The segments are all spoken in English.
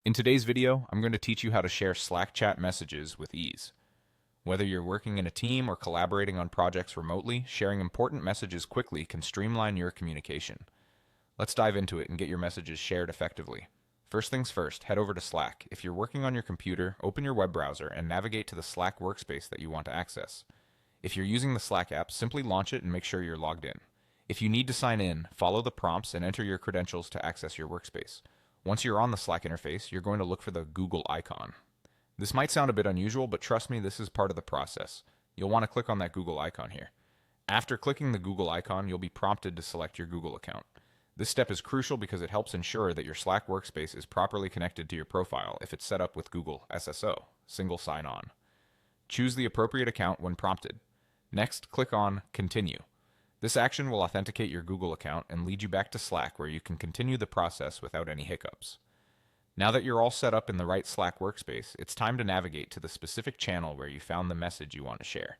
In today's video, I'm going to teach you how to share Slack chat messages with ease. Whether you're working in a team or collaborating on projects remotely, sharing important messages quickly can streamline your communication. Let's dive into it and get your messages shared effectively. First things first, head over to Slack. If you're working on your computer, open your web browser and navigate to the Slack workspace that you want to access. If you're using the Slack app, simply launch it and make sure you're logged in. If you need to sign in, follow the prompts and enter your credentials to access your workspace. Once you're on the Slack interface, you're going to look for the Google icon. This might sound a bit unusual, but trust me, this is part of the process. You'll want to click on that Google icon here. After clicking the Google icon, you'll be prompted to select your Google account. This step is crucial because it helps ensure that your Slack workspace is properly connected to your profile if it's set up with Google SSO, single sign-on. Choose the appropriate account when prompted. Next, click on Continue. This action will authenticate your Google account and lead you back to Slack where you can continue the process without any hiccups. Now that you're all set up in the right Slack workspace, it's time to navigate to the specific channel where you found the message you want to share.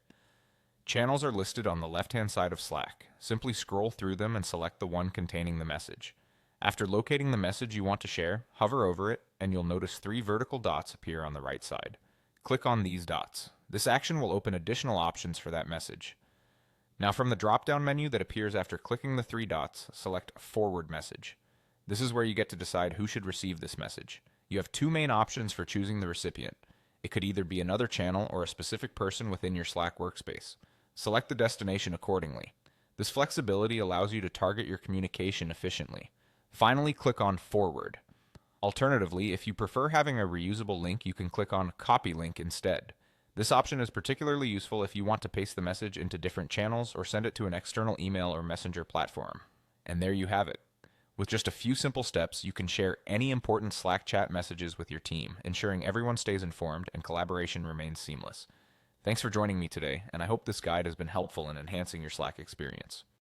Channels are listed on the left-hand side of Slack. Simply scroll through them and select the one containing the message. After locating the message you want to share, hover over it, and you'll notice 3 vertical dots appear on the right side. Click on these dots. This action will open additional options for that message. Now from the drop-down menu that appears after clicking the 3 dots, select Forward Message. This is where you get to decide who should receive this message. You have 2 main options for choosing the recipient. It could either be another channel or a specific person within your Slack workspace. Select the destination accordingly. This flexibility allows you to target your communication efficiently. Finally, click on Forward. Alternatively, if you prefer having a reusable link, you can click on Copy Link instead. This option is particularly useful if you want to paste the message into different channels or send it to an external email or messenger platform. And there you have it. With just a few simple steps, you can share any important Slack chat messages with your team, ensuring everyone stays informed and collaboration remains seamless. Thanks for joining me today, and I hope this guide has been helpful in enhancing your Slack experience.